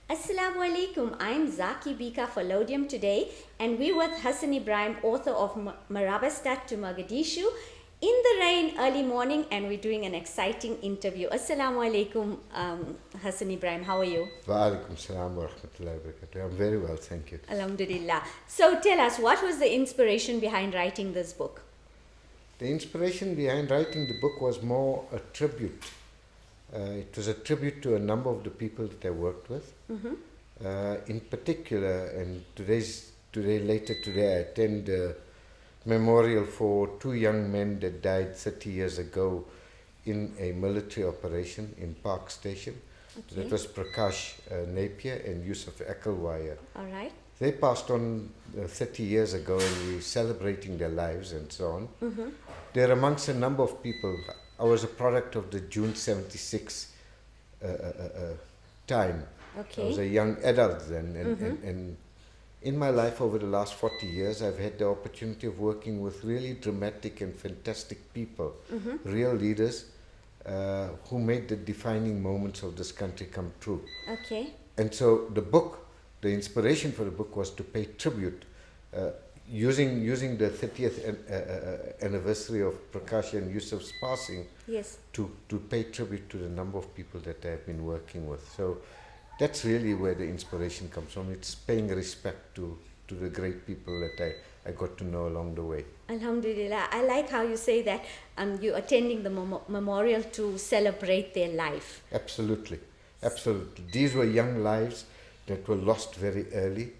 Assalamu alaikum. I'm Zaki Bika Falodium today, and we're with Hassen Ebrahim, author of Marabastad to Mogadishu, in the rain early morning, and we're doing an exciting interview. Assalamu alaikum, Hassen Ebrahim. How are you? Wa alaikum salam wa rahmatullahi wa barakatuh. I'm very well, thank you. Alhamdulillah. So tell us, what was the inspiration behind writing this book? The inspiration behind writing the book was more a tribute. It was a tribute to a number of the people that I worked with. In particular, and later today, I attend a memorial for two young men that died 30 years ago in a military operation in Park Station. Okay. That was Prakash Napier and Yusuf Ekelwire. All right. They passed on 30 years ago, and we're celebrating their lives and so on. They're amongst a number of people. I was a product of the June 76 time. Okay. I was a young adult then, and in my life over the last 40 years, I've had the opportunity of working with really dramatic and fantastic people, real leaders who made the defining moments of this country come true. Okay. And so the inspiration for the book was to pay tribute, using the 30th anniversary of Prakash and Yusuf's passing. Yes. To pay tribute to the number of people that I've been working with. So that's really where the inspiration comes from. It's paying respect to the great people that I got to know along the way. Alhamdulillah. I like how you say that you're attending the memorial to celebrate their life. Absolutely. Absolutely. These were young lives that were lost very early,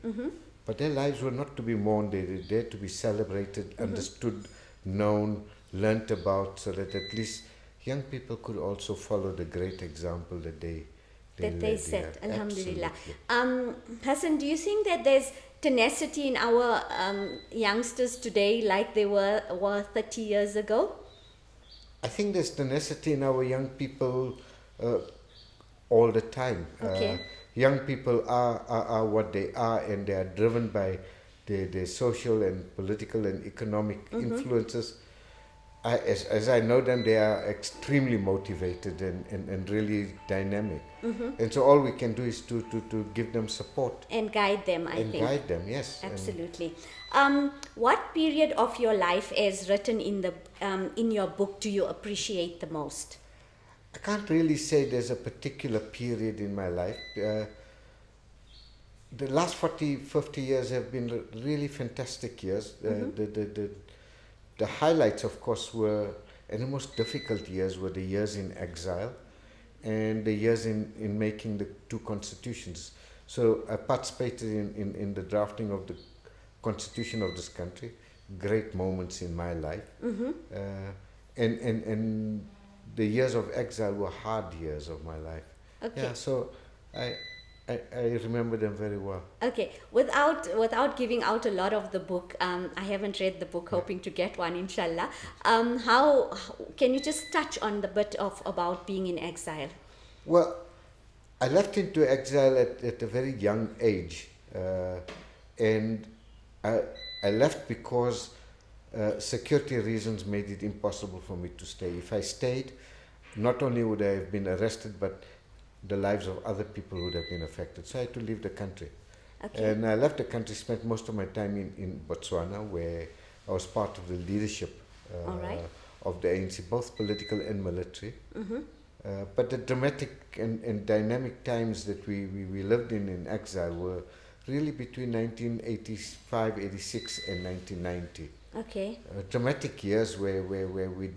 but their lives were not to be mourned. They were there to be celebrated, understood, known, learnt about, so that at least young people could also follow the great example that they set. Yeah, Alhamdulillah. absolutely. Hassan, do you think that there's tenacity in our youngsters today like they were 30 years ago? I think there's tenacity in our young people all the time. Okay. Young people are what they are, and they are driven by their social and political and economic influences. As I know them, they are extremely motivated and really dynamic. And so all we can do is to give them support. And guide them, I think. And guide them, yes. Absolutely. What period of your life, as written in your book, do you appreciate the most? I can't really say there's a particular period in my life. The last 50 years have been really fantastic years. The highlights, of course, and the most difficult years were the years in exile and the years in making the two constitutions. So I participated in the drafting of the constitution of this country. Great moments in my life. And the years of exile were hard years of my life. Okay. Yeah, so I remember them very well. Okay, without giving out a lot of the book, I haven't read the book, hoping to get one, inshallah. How can you just touch on the bit about being in exile? Well, I left into exile at a very young age, and I left because security reasons made it impossible for me to stay. If I stayed, not only would I have been arrested, but the lives of other people would have been affected. So I had to leave the country. Okay. And I left the country, spent most of my time in Botswana, where I was part of the leadership of the ANC, both political and military. But the dramatic and dynamic times that we lived in exile were really between 1985, 86 and 1990. Okay. Dramatic years where we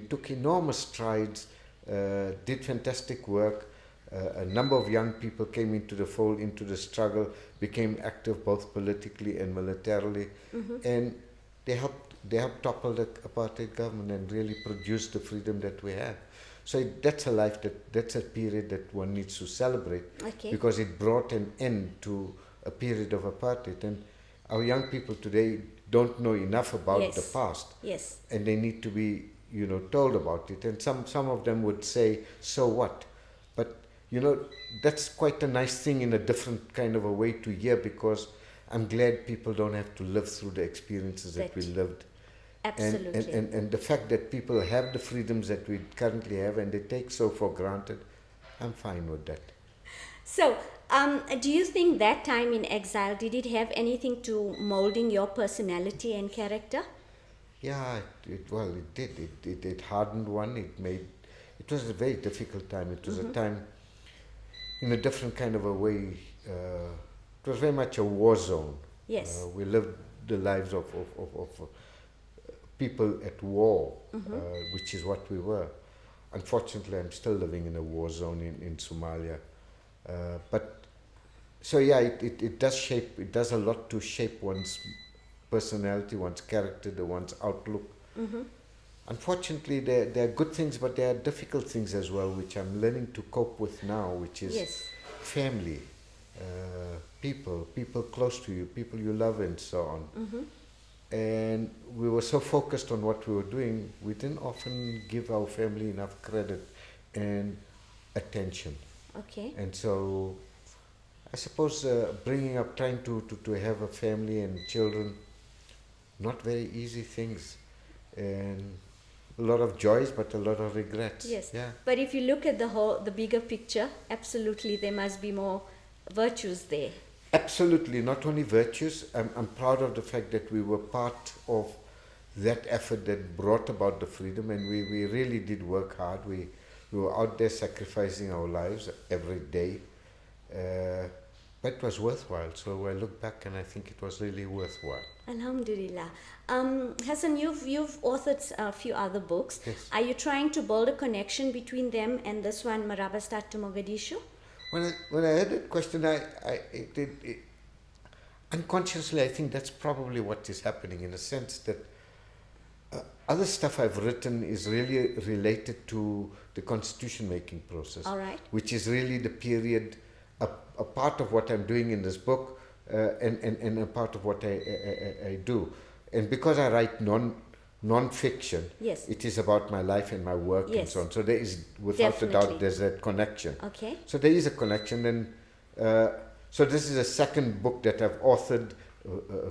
took enormous strides, did fantastic work. A number of young people came into the fold, into the struggle, became active both politically and militarily, and they helped topple the apartheid government and really produce the freedom that we have. So that's a period that one needs to celebrate, because it brought an end to a period of apartheid. And our young people today don't know enough about the past, and they need to be told about it. And some of them would say, so what? But that's quite a nice thing in a different kind of a way to hear, because I'm glad people don't have to live through the experiences that we lived. Absolutely. And the fact that people have the freedoms that we currently have and they take so for granted, I'm fine with that. So, do you think that time in exile, did it have anything to molding your personality and character? Yeah, well, it did. It hardened one. It was a very difficult time. It was a time in a different kind of a way. It was very much a war zone. Yes. We lived the lives of people at war, which is what we were. Unfortunately, I'm still living in a war zone in Somalia. But so yeah, it does shape. It does a lot to shape one's personality, one's character, one's outlook. Unfortunately, there are good things, but there are difficult things as well, which I'm learning to cope with now, which is Yes. family, people close to you, people you love, and so on. And we were so focused on what we were doing, we didn't often give our family enough credit and attention. Okay. And so I suppose bringing up, trying to have a family and children, not very easy things. And a lot of joys, but a lot of regrets. Yes. Yeah. But if you look at the bigger picture, absolutely there must be more virtues there. Absolutely, not only virtues. I'm proud of the fact that we were part of that effort that brought about the freedom, and we really did work hard. We were out there sacrificing our lives every day. But it was worthwhile. So I look back and I think it was really worthwhile. Alhamdulillah. Hassan, you've authored a few other books. Yes. Are you trying to build a connection between them and this one, Marabastad to Mogadishu? When I had that question, unconsciously, I think that's probably what is happening, in a sense that other stuff I've written is really related to the constitution making process. All right. Which is really the period, a part of what I'm doing in this book, and a part of what I do. And because I write non-fiction, Yes. it is about my life and my work and Yes. so on. So there is, without a Definitely. doubt, there's that connection. Okay. So there is a connection, and so this is a second book that I've authored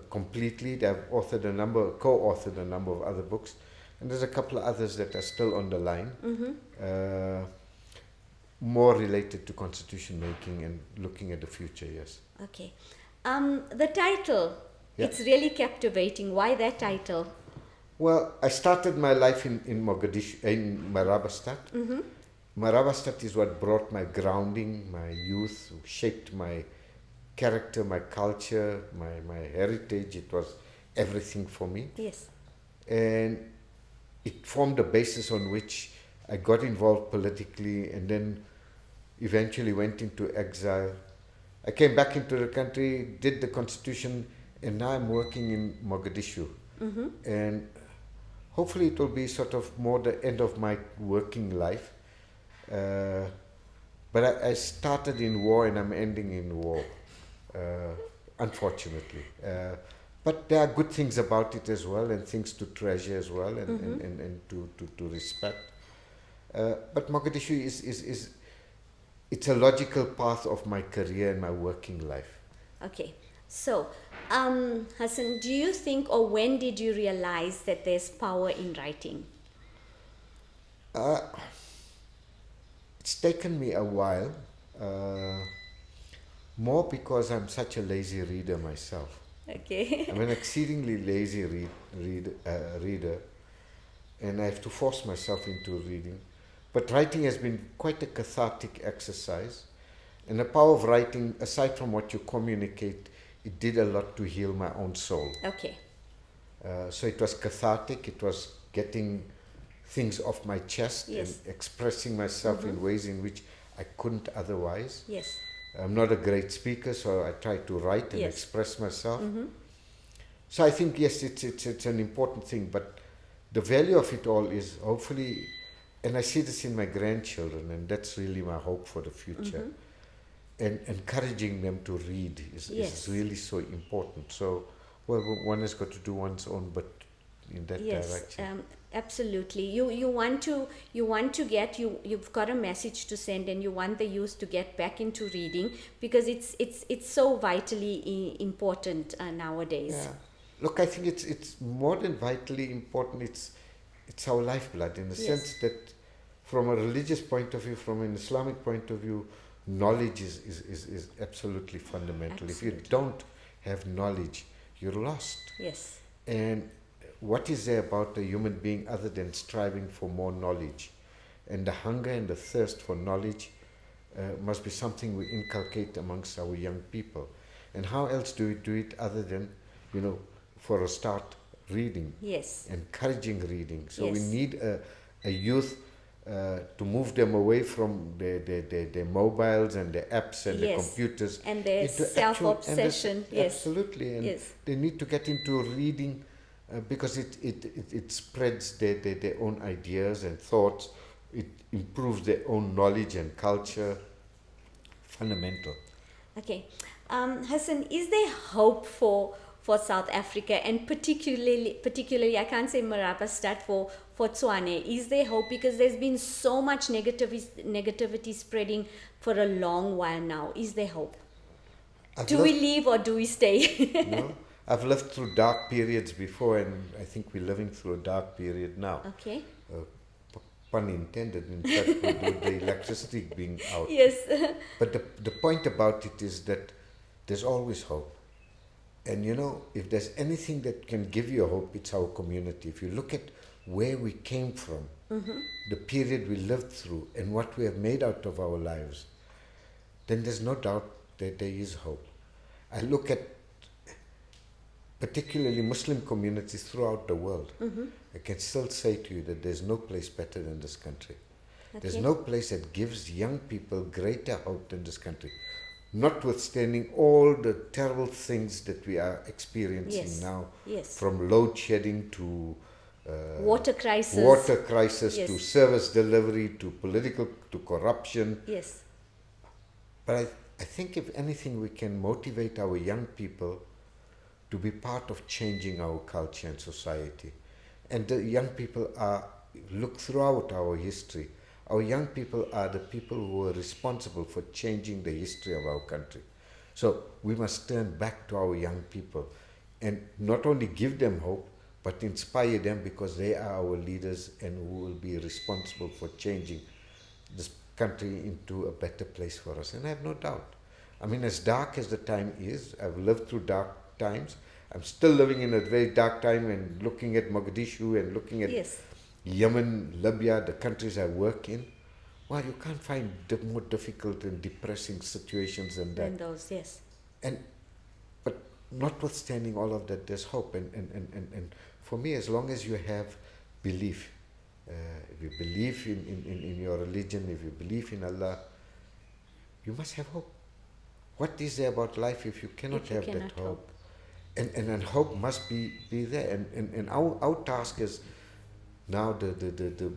completely. I've co-authored a number of other books, and there's a couple of others that are still on the line, more related to constitution making and looking at the future. Yes. Okay. The title, Yeah. it's really captivating. Why that title? Well, I started my life in Mogadishu, in Marabastad. Marabastad is what brought my grounding, my youth, shaped my character, my culture, my heritage. It was everything for me. Yes. And it formed the basis on which I got involved politically, and then eventually went into exile. I came back into the country, did the constitution, and now I'm working in Mogadishu. And hopefully it will be sort of more the end of my working life. But I started in war and I'm ending in war, unfortunately. But there are good things about it as well, and things to treasure as well, and to respect. But Mogadishu is it's a logical path of my career and my working life. Okay. So, Hassan, do you think, or when did you realize that there's power in writing? It's taken me a while, more because I'm such a lazy reader myself. Okay. I'm an exceedingly lazy reader, and I have to force myself into reading. But writing has been quite a cathartic exercise, and the power of writing, aside from what you communicate, it did a lot to heal my own soul. Okay. So it was cathartic, it was getting things off my chest, Yes. and expressing myself in ways in which I couldn't otherwise. Yes. I'm not a great speaker, so I try to write and Yes. express myself. So I think, yes, it's an important thing, but the value of it all is hopefully, and I see this in my grandchildren, and that's really my hope for the future. And encouraging them to read is Yes. really so important. So, well, one has got to do one's own, but in that Yes, direction. absolutely. You've got a message to send, and you want the youth to get back into reading, because it's so vitally important nowadays. Yeah. Look, I think it's more than vitally important. It's our lifeblood, in the Yes. sense that, from a religious point of view, from an Islamic point of view, knowledge is absolutely fundamental. If you Absolutely. don't have knowledge, you're lost. Yes. And what is there about a human being other than striving for more knowledge? And the hunger and the thirst for knowledge must be something we inculcate amongst our young people. And how else do we do it other than, for a start, reading, Yes. encouraging reading. So we Yes. need a youth to move them away from their mobiles and their apps and their Yes. computers. And their into self-obsession. Yes. Absolutely. And Yes. they need to get into reading because it spreads their own ideas and thoughts. It improves their own knowledge and culture. Fundamental. Okay. Hassan, is there hope for South Africa, and particularly I can't say Marabastad, for Tswane? Is there hope? Because there's been so much negativity spreading for a long while now. Is there hope? Do we leave or do we stay? No, I've lived through dark periods before, and I think we're living through a dark period now. Okay. Pun intended, in fact, with the electricity being out. Yes. But the point about it is that there's always hope. And if there's anything that can give you hope, it's our community. If you look at where we came from, the period we lived through, and what we have made out of our lives, then there's no doubt that there is hope. I look at particularly Muslim communities throughout the world. I can still say to you that there's no place better than this country. Okay. There's no place that gives young people greater hope than this country. Notwithstanding all the terrible things that we are experiencing now, Yes. from load shedding to Water crisis. Yes. to service delivery to to corruption. Yes. But I think if anything, we can motivate our young people to be part of changing our culture and society. And the young people look throughout our history. Our young people are the people who are responsible for changing the history of our country. So we must turn back to our young people and not only give them hope, but inspire them, because they are our leaders and who will be responsible for changing this country into a better place for us. And I have no doubt. I mean, as dark as the time is, I've lived through dark times. I'm still living in a very dark time and looking at Mogadishu and looking at Yemen, Libya, the countries I work in. Well, you can't find more difficult and depressing situations than that. Than those, yes. But notwithstanding all of that, there's hope. And for me, as long as you have belief, if you believe in your religion, if you believe in Allah, you must have hope. What is there about life if you cannot have that hope? And hope must be there. And our task is now the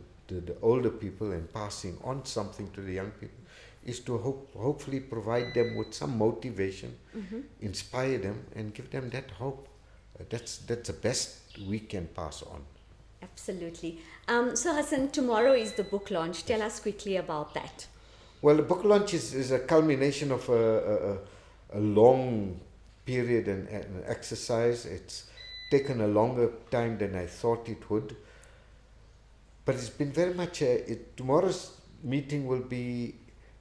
older people, and passing on something to the young people, is to hopefully provide them with some motivation, inspire them, and give them that hope. That's the best we can pass on. Absolutely. So Hassan, tomorrow is the book launch. Tell us quickly about that. Well, the book launch is a culmination of a long period and exercise. It's taken a longer time than I thought it would. But it's been very much tomorrow's meeting will be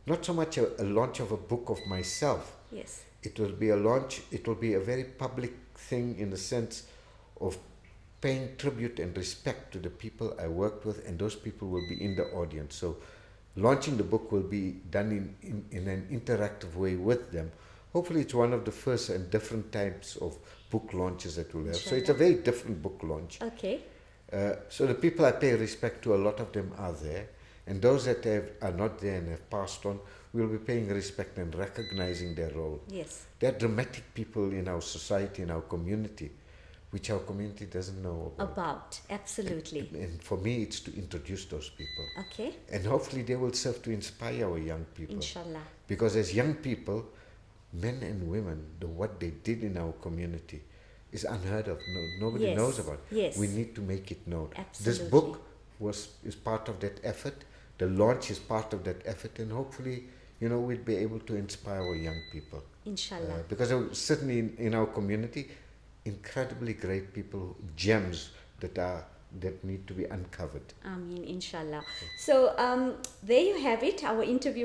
not so much a launch of a book of myself. Yes. It will be a launch, it will be a very public thing in the sense of paying tribute and respect to the people I worked with, and those people will be in the audience. So launching the book will be done in an interactive way with them. Hopefully it's one of the first and different types of book launches that we'll have. So it's a very different book launch. Okay. So the people I pay respect to, a lot of them are there. And those that are not there and have passed on, we'll be paying respect and recognizing their role. Yes. They're dramatic people in our society, in our community, which our community doesn't know about. Absolutely. And for me, it's to introduce those people. Okay. And hopefully they will serve to inspire our young people. Inshallah. Because as young people, men and women, what they did in our community is unheard of. Nobody knows about it. Yes. We need to make it known. Absolutely. This book is part of that effort. The launch is part of that effort, and hopefully, we'd be able to inspire our young people. Inshallah. Because certainly in our community, incredibly great people, gems that need to be uncovered. Inshallah. So there you have it, our interview